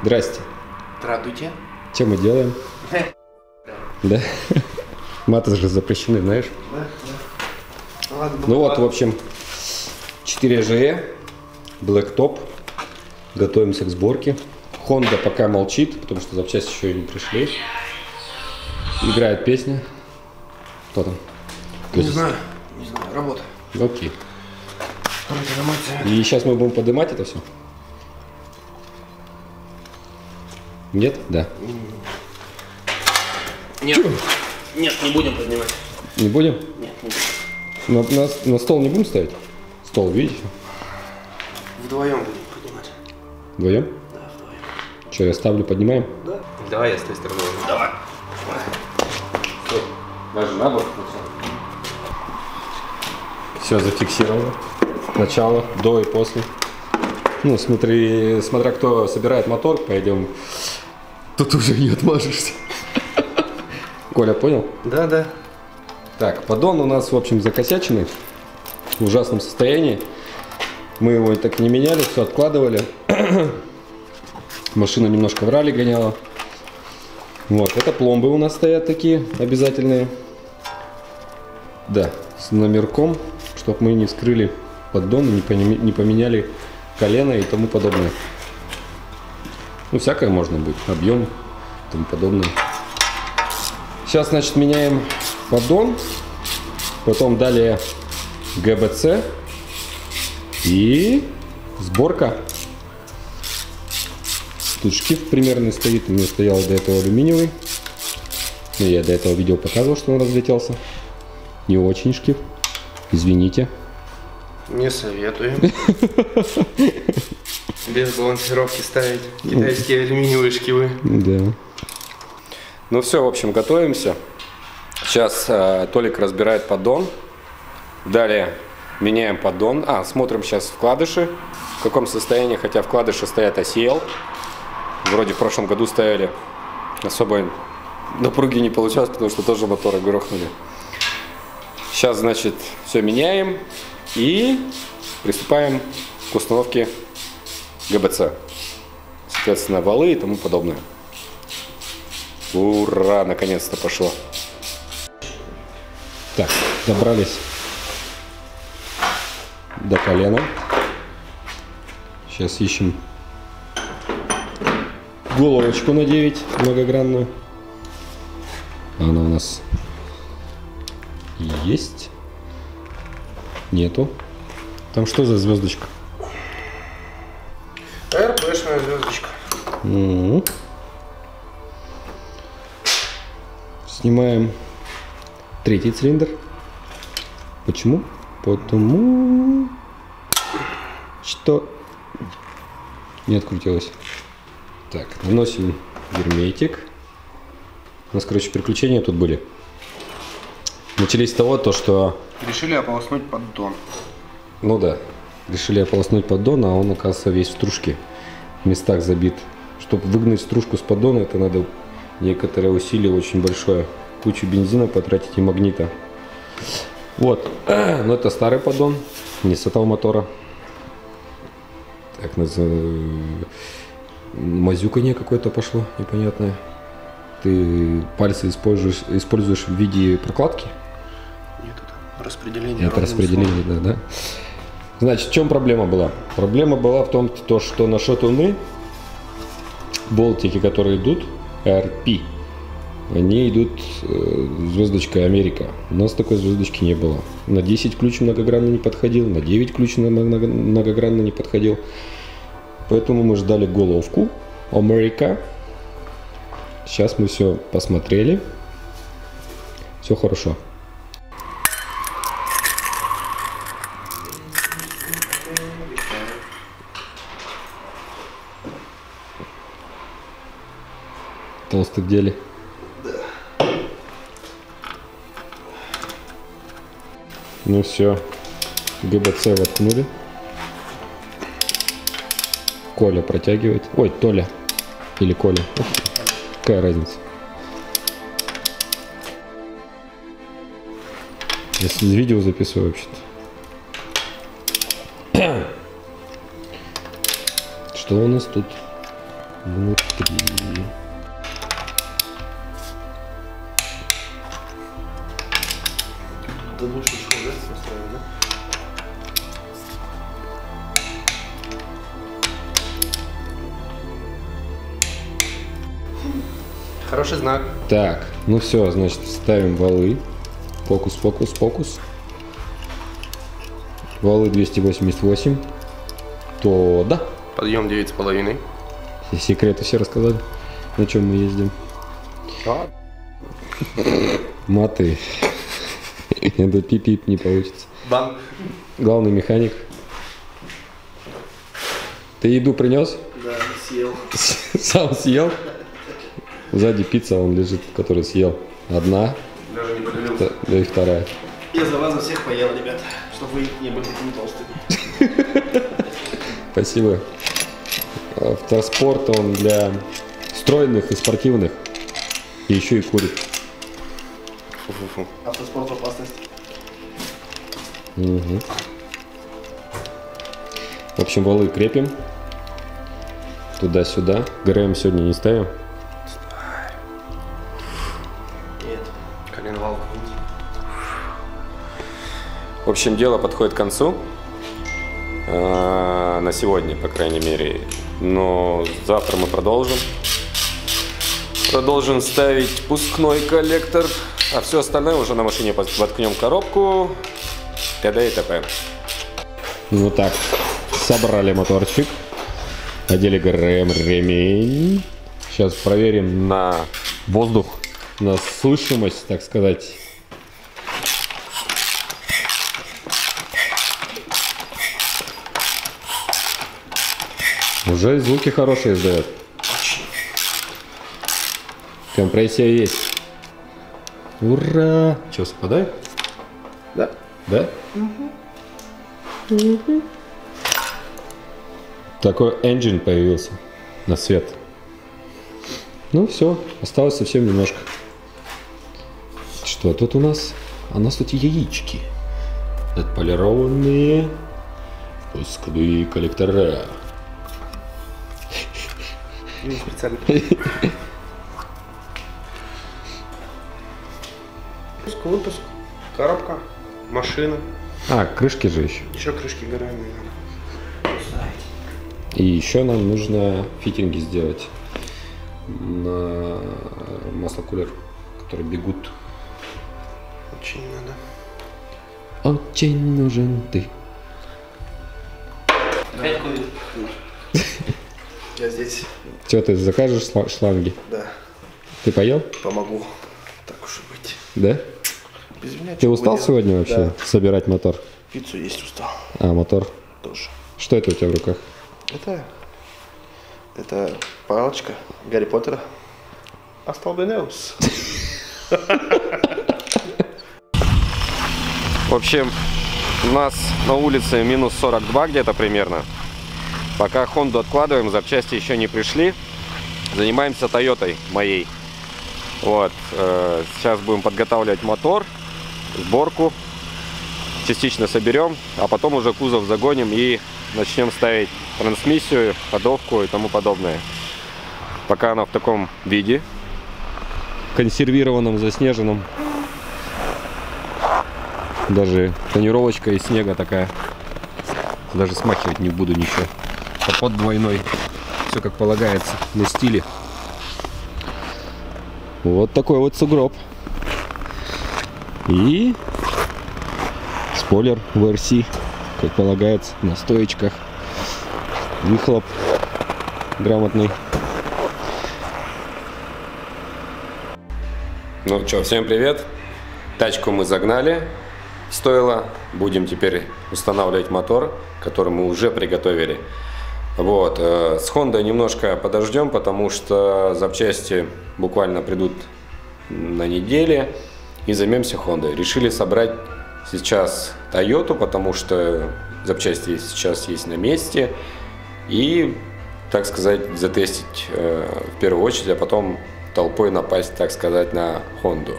Здрасте. Здравствуйте. Что мы делаем? Да? Маты же запрещены, знаешь? Да. Ну вот, в общем, 4 GE, Blacktop. Готовимся к сборке. Honda пока молчит, потому что запчасти еще не пришли. Играет песня. Кто там? Не знаю, работа. Окей. И сейчас мы будем поднимать это все? Нет? Да. Нет. Нет, не будем поднимать. Не будем? Нет, не будем. На стол не будем ставить? Стол, видите? Вдвоем будем поднимать. Вдвоем? Да, вдвоем. Что, я ставлю, поднимаем? Да. Давай я с той стороны. Давай. Даже набор. Все зафиксировано. Начало, до и после. Ну, смотря кто собирает мотор, пойдем. Тут уже не отмажешься. Коля, понял? Да, да. Так, поддон у нас, в общем, закосяченный. В ужасном состоянии. Мы его так и не меняли, все откладывали. Машина немножко в ралли гоняла. Вот, это пломбы у нас стоят такие обязательные. Да, с номерком, чтобы мы не вскрыли поддон, не поменяли колено и тому подобное. Ну, всякое можно будет, объем и тому подобное. Сейчас, значит, меняем поддон, потом далее ГБЦ и сборка. Тут шкив примерно стоит, у меня стоял до этого алюминиевый. Я до этого видео показывал, что он разлетелся. Не очень шкив, извините. Не советуем. Без балансировки ставить китайские алюминиевые шкивы. Да. Ну все, в общем, готовимся. Сейчас Толик разбирает поддон. Далее меняем поддон. Смотрим сейчас вкладыши. В каком состоянии, хотя вкладыши стоят ACL. Вроде в прошлом году стояли. Особо напруги не получалось, потому что тоже моторы грохнули. Сейчас, значит, все меняем и приступаем к установке ГБЦ. Соответственно, валы и тому подобное. Ура! Наконец-то пошло. Так, добрались до колена. Сейчас ищем головочку на 9 многогранную. Она у нас есть. Нету. Там что за звездочка? РПшная звездочка. Снимаем третий цилиндр. Почему? Потому что не открутилось. Так, наносим герметик. У нас, короче, приключения тут были. Начались с того, что... Решили ополоснуть поддон. Ну да, решили ополоснуть поддон, а он, оказывается, весь в стружке. В местах забит. Чтобы выгнать стружку с поддона, это надо некоторое усилие очень большое. Кучу бензина потратить и магнита. Вот. Но это старый поддон, не с этого мотора. Так, мазюканье какое-то пошло непонятное. Ты пальцы используешь в виде прокладки? Нет, это распределение. Это распределение, да. Значит, в чем проблема была? Проблема была в том, что на шатуны болтики, которые идут, RP, они идут звездочкой Америка. У нас такой звездочки не было. На 10 ключ многогранно не подходил, на 9 ключ многогранно не подходил. Поэтому мы ждали головку Америка. Сейчас мы все посмотрели. Все хорошо. Толстый в деле. Да. Ну все. ГБЦ воткнули. Коля протягивает. Ой, Толя. Или Коля. Какая разница? Я видео записываю вообще-то. Что у нас тут? внутри. Додушечку, да, поставим, да? Хороший знак. Так, ну все, значит, ставим валы. Фокус, фокус, фокус. Валы 288. То да. Подъем 9,5. Секреты все рассказали, на чем мы ездим. А? Маты. Это пип-пип не получится. Бан. Главный механик. Ты еду принес? Да, съел. Сам съел? Сзади пицца, он лежит, который съел. Одна, Даже не поделился. да и вторая. Я за вас за всех поел, ребят, чтобы вы не были такими толстыми. Спасибо. Автоспорт, он для стройных и спортивных. И еще и курит. Фу-фу-фу. Автоспорт в опасности. Угу. В общем, валы крепим. Туда-сюда. ГРМ сегодня не ставим. Нет. Коленвал. В общем, дело подходит к концу. На сегодня, по крайней мере. Но завтра мы продолжим. Продолжим ставить пускной коллектор. А все остальное уже на машине воткнем коробку. т.д. и т.п. Ну так, собрали моторчик. Одели ГРМ, ремень. Сейчас проверим на воздух, на слышимость, так сказать. Уже звуки хорошие издает. Компрессия есть. Ура! Что, совпадает? Да? Да? Угу. Такой engine появился на свет. Ну все, осталось совсем немножко. Что тут у нас? А у нас тут яички. Отполированные пускные коллектора. Не специально. Выпуск, коробка, машина. А, крышки же еще. Еще крышки горами. И еще нам нужно фитинги сделать на маслокулер, которые бегут. Очень надо. Очень нужен ты. Опять курит. Я здесь. Что, ты закажешь шланги? Да. Ты поел? Помогу. Так уж и быть. Да? Без меня Ты чего устал делать? сегодня вообще Да. собирать мотор? Пиццу есть устал. А, мотор. Тоже. Что это у тебя в руках? Это палочка Гарри Поттера. Асталбенеус. В общем, у нас на улице минус 42 где-то примерно. Пока Хонду откладываем, запчасти еще не пришли. Занимаемся Тойотой моей. Вот. Сейчас будем подготавливать мотор, сборку. Частично соберем, а потом уже кузов загоним и начнем ставить трансмиссию, ходовку и тому подобное. Пока она в таком виде, консервированном, заснеженном. Даже тонировочка из снега такая. Даже смахивать не буду ничего. Капот двойной. Все как полагается, на стиле. Вот такой вот сугроб. И спойлер VRC, как полагается, на стоечках. Выхлоп грамотный. Ну что, всем привет. Тачку мы загнали. Стоило. Будем теперь устанавливать мотор, который мы уже приготовили. Вот. С Honda немножко подождем, потому что запчасти буквально придут на неделе. И займемся Honda. Решили собрать сейчас Toyota, потому что запчасти сейчас есть на месте. И, так сказать, затестить в первую очередь, а потом толпой напасть, так сказать, на Honda.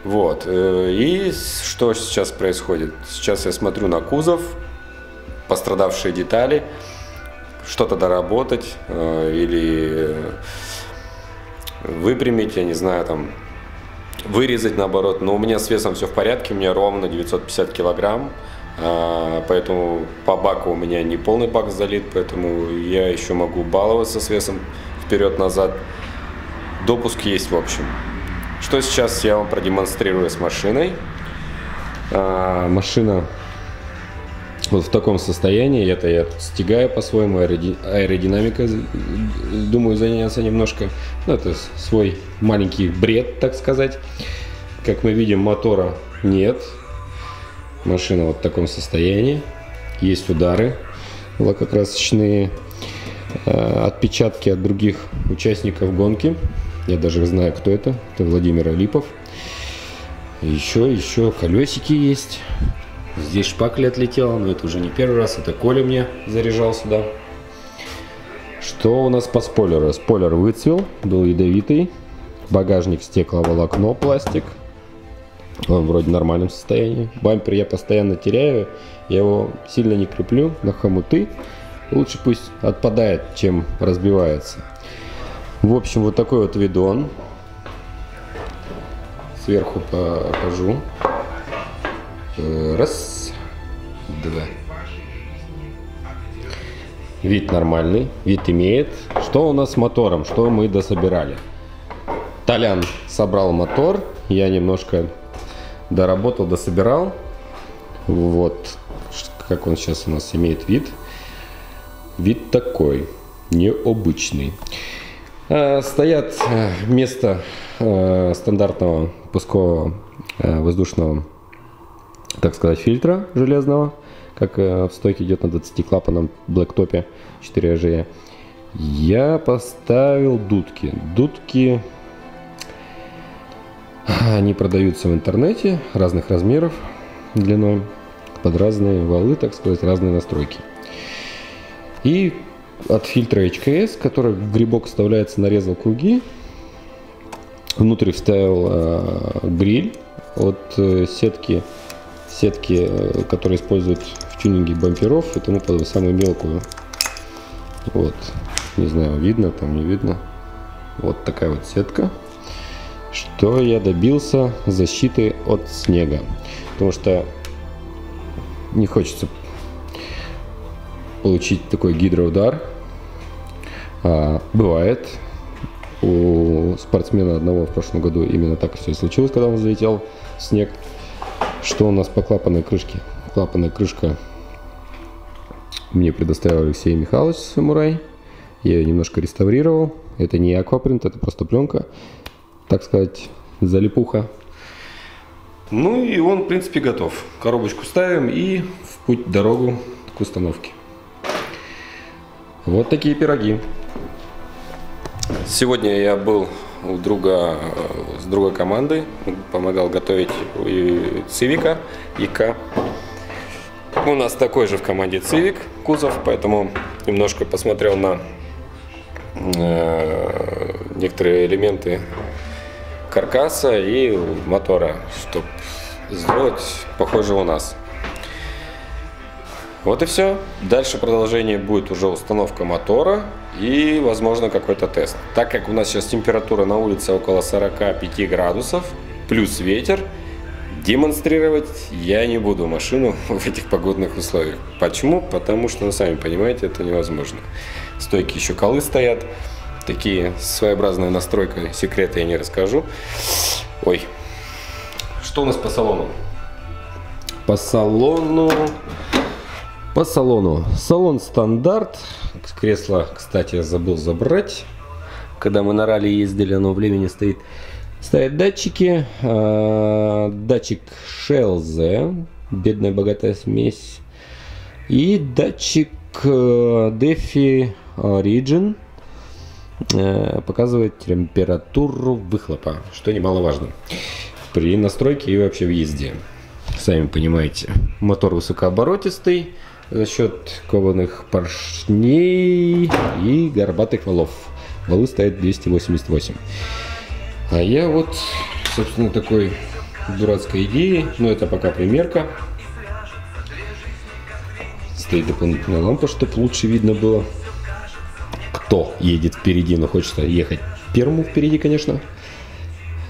Вот. И что сейчас происходит? Сейчас я смотрю на кузов, пострадавшие детали. что-то доработать или выпрямить, я не знаю, там, вырезать наоборот. Но у меня с весом все в порядке, у меня ровно 950 килограмм, поэтому по баку у меня не полный бак залит, поэтому я еще могу баловаться с весом вперед-назад. Допуск есть, в общем. Что сейчас я вам продемонстрирую с машиной. Машина вот в таком состоянии. Это я стягаю по-своему, аэродинамика, думаю заняться немножко. Ну, это свой маленький бред, так сказать. Как мы видим, мотора нет. Машина вот в таком состоянии. Есть удары лакокрасочные, отпечатки от других участников гонки. Я даже знаю, кто это. Это Владимир Алипов. Еще колесики есть. Здесь шпакль отлетела, но это уже не первый раз. Это Коля мне заряжал сюда. Что у нас по спойлеру? Спойлер выцвел, был ядовитый. Багажник стекловолокно, пластик. Он вроде в нормальном состоянии. Бампер я постоянно теряю. Я его сильно не креплю на хомуты. Лучше пусть отпадает, чем разбивается. В общем, вот такой вот видон. Сверху покажу. Раз, два. Вид нормальный, вид имеет. Что у нас с мотором? Что мы дособирали? Толян собрал мотор. Я немножко доработал, дособирал. Вот как он сейчас у нас имеет вид. Вид такой, необычный. Стоят вместо стандартного пускового воздушного, так сказать, фильтра железного, как в стойке идет на 20-клапанном блэктопе 4AG. Я поставил дудки. Дудки, они продаются в интернете разных размеров, длиной, под разные валы, так сказать, разные настройки. И от фильтра HKS, который в грибок вставляется, нарезал круги. Внутрь вставил гриль от сетки, которые используют в тюнинге бамперов и тому подобное, самую мелкую. Вот, не знаю, видно там, не видно. Вот такая вот сетка. Что я добился? Защиты от снега. Потому что не хочется получить такой гидроудар. Бывает. У спортсмена одного в прошлом году именно так все и случилось, когда он залетел в снег. Что у нас по клапанной крышке? Клапанная крышка мне предоставил Алексей Михайлович Самурай. Я ее немножко реставрировал. Это не аквапринт, это просто пленка, так сказать, залипуха. Ну и он, в принципе, готов. Коробочку ставим и в путь, дорогу к установке. Вот такие пироги. Сегодня я был у друга с другой командой, помогал готовить Цивика ИК. У нас такой же в команде Цивик кузов, поэтому немножко посмотрел на некоторые элементы каркаса и мотора, чтобы сделать похоже у нас. Вот и все. Дальше продолжение будет уже установка мотора и, возможно, какой-то тест. Так как у нас сейчас температура на улице около 45 градусов, плюс ветер, демонстрировать я не буду машину в этих погодных условиях. Почему? Потому что, ну, сами понимаете, это невозможно. Стойки еще колы стоят. Такие своеобразная настройка, секреты я не расскажу. Ой. Что у нас по салону? По салону... Салон стандарт. Кресло, кстати, я забыл забрать. Когда мы на ралли ездили, оно времени стоит. Стоят датчики. Датчик Shell-Z. Бедная богатая смесь. И датчик Defi Origin. Показывает температуру выхлопа, что немаловажно при настройке и вообще в езде. Сами понимаете, мотор высокооборотистый за счет кованых поршней и горбатых валов. Валы стоят 288. А я вот, собственно, такой дурацкой идеи, но это пока примерка. Стоит дополнительная лампа, чтобы лучше видно было. кто едет впереди, но хочется ехать первому впереди, конечно.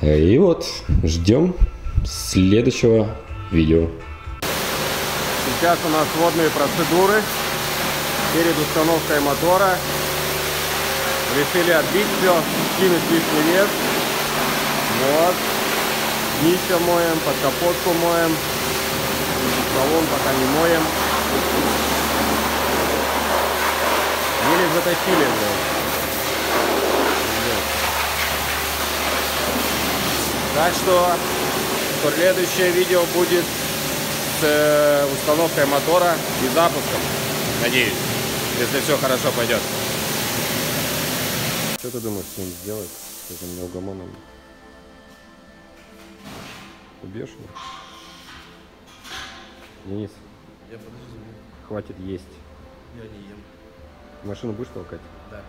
И вот, ждем следующего видео. Сейчас у нас водные процедуры перед установкой мотора. Решили отбить все, скинуть лишний вес. Вот. Днище моем, под капотку моем. Салон пока не моем. Еле затащили. Так что следующее видео будет с установкой мотора и запуском. Надеюсь, если все хорошо пойдет. Что ты думаешь с ним сделать, с этим неугомоном? Убьешь его? Денис, Я подожду. хватит есть. Я не ем. Машину будешь толкать? Да.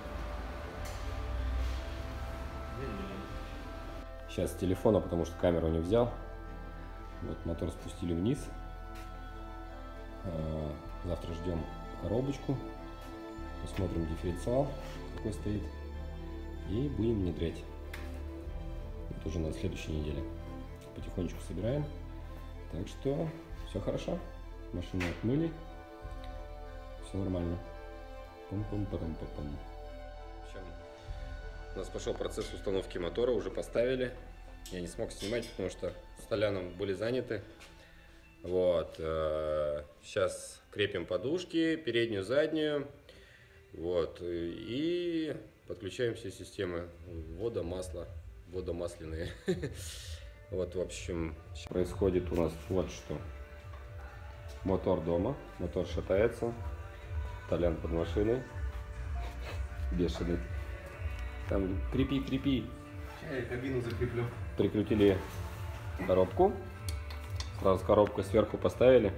Я не ем. Сейчас с телефона, потому что камеру не взял. Вот мотор спустили вниз. Завтра ждем коробочку. Посмотрим дифференциал, какой стоит. И будем внедрять. Это уже на следующей неделе. Потихонечку собираем. Так что все хорошо. Машину отмыли. Все нормально. Пум-пум-пам-пам-пам. У нас пошел процесс установки мотора. Уже поставили. Я не смог снимать, потому что с Толяном были заняты. Вот. Сейчас крепим подушки, переднюю, заднюю. Вот. И подключаем все системы. Вода, масло, водомасляные. Вот, в общем, происходит у нас вот что. Мотор дома. Мотор шатается. Толян под машиной. Бешеный. Там крепи. Я кабину закреплю. Прикрутили коробку. Сразу коробку сверху поставили.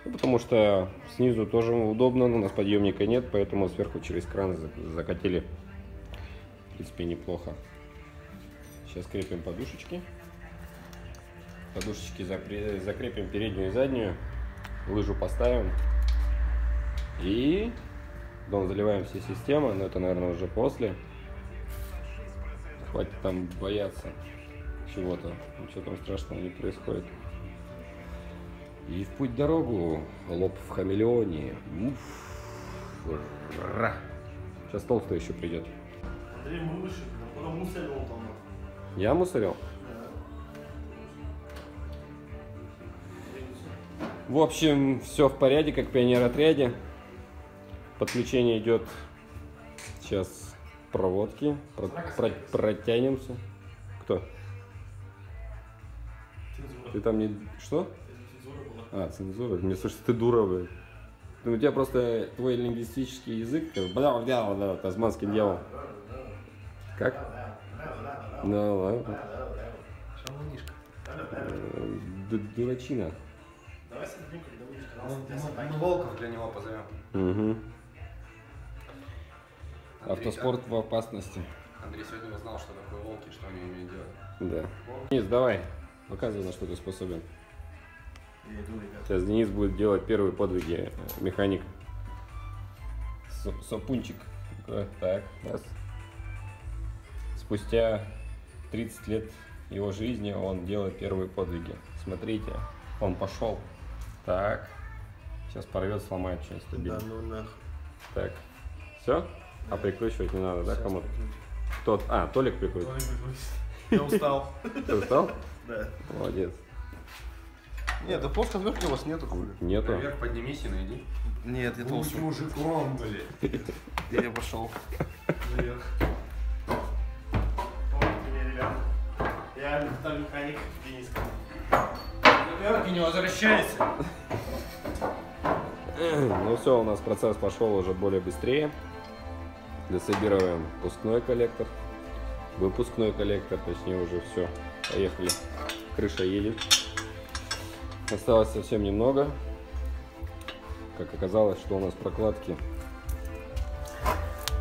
Ну, потому что снизу тоже удобно, но у нас подъемника нет, поэтому сверху через кран закатили. В принципе, неплохо. Сейчас крепим подушечки. Подушечки закрепим переднюю и заднюю. Лыжу поставим. И потом заливаем все системы, но это, наверное, уже после. Хватит там бояться чего-то. Ничего там страшного не происходит. И в путь дорогу. Лоб в хамелеоне. Сейчас толстый еще придет. Андрей мусорил, потом мусорил там. Я мусорил? В общем, все в порядке, как в пионер-отряде. Подключение идет. Сейчас проводки. Протянемся. Кто? Цензура. Ты там не... Что? Цензура была. А, цензура. Мне слышишь, ты дура, блядь. Ну, у тебя просто твой лингвистический язык, бля, тазманский дьявол. Как? Ну, ладно. Шаманишка. Дурачина. Давай сидим, когда будешь. Мы волков для него позовем. Угу. Автоспорт в опасности. Андрей сегодня узнал, что такое волки, что они умеют делать. Да. Денис, давай, показывай, на что ты способен. Я иду, ребят. Сейчас Денис будет делать первые подвиги механик. Сапунчик. Так, раз. Спустя 30 лет его жизни он делает первые подвиги. Смотрите, он пошел. Так. Сейчас порвет, сломает что-нибудь стабильно. Да ну нахуй. Так. Все? А прикручивать не надо, да, кому-то? Тот, Толик прикрутит. Я устал. Ты устал? Да. Молодец. Нет, да плохо вверх у вас нету хули. Нету? Наверх поднимись и найди. Нет, я толстый. мужиком, блядь. Я пошел. Наверх. Помните меня, ребят. Я механик Дениска. Наверх и не возвращайся. Ну все, у нас процесс пошел уже более быстрее. Дособираем впускной коллектор, выпускной коллектор, точнее уже все. Поехали. Крыша едет. Осталось совсем немного. Как оказалось, что у нас прокладки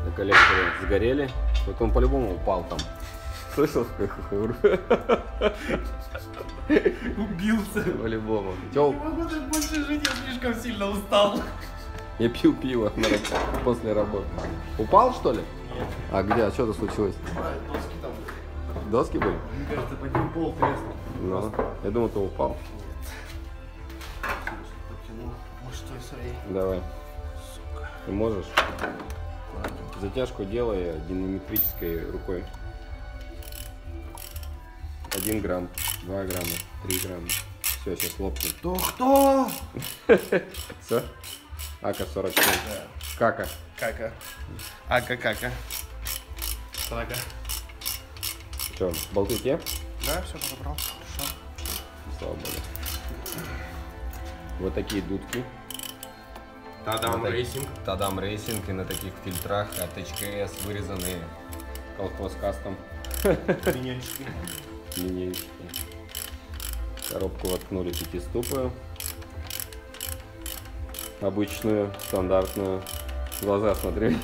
на коллекторе сгорели. Вот он по-любому упал там. Слышал, как Убился. по-любому. Не могу так больше жить, я слишком сильно устал. Я пил пиво после работы. Упал, что ли? Нет. А где? А что-то случилось? Доски там. Доски были? Мне кажется, под ним пол треснул. Ну, я думал, ты упал. Подтянул. Может, стой, смотри. Давай. Ты можешь? Затяжку делай динамометрической рукой. 1 грамм, 2 грамма, 3 грамма. Все, сейчас лопнет. Кто? Все? АК-47. Кака. Кака. Ака-кака. Срака. Что, болты те? Да, все подобрал. Хорошо. Слава богу. Вот такие дудки. Тадам Вот так- рейсинг. Тадам рейсинг, и на таких фильтрах от HKS вырезанные колхоз кастом Миньончики. линейки. Коробку воткнули пятиступую. Обычную, стандартную. В глаза смотри.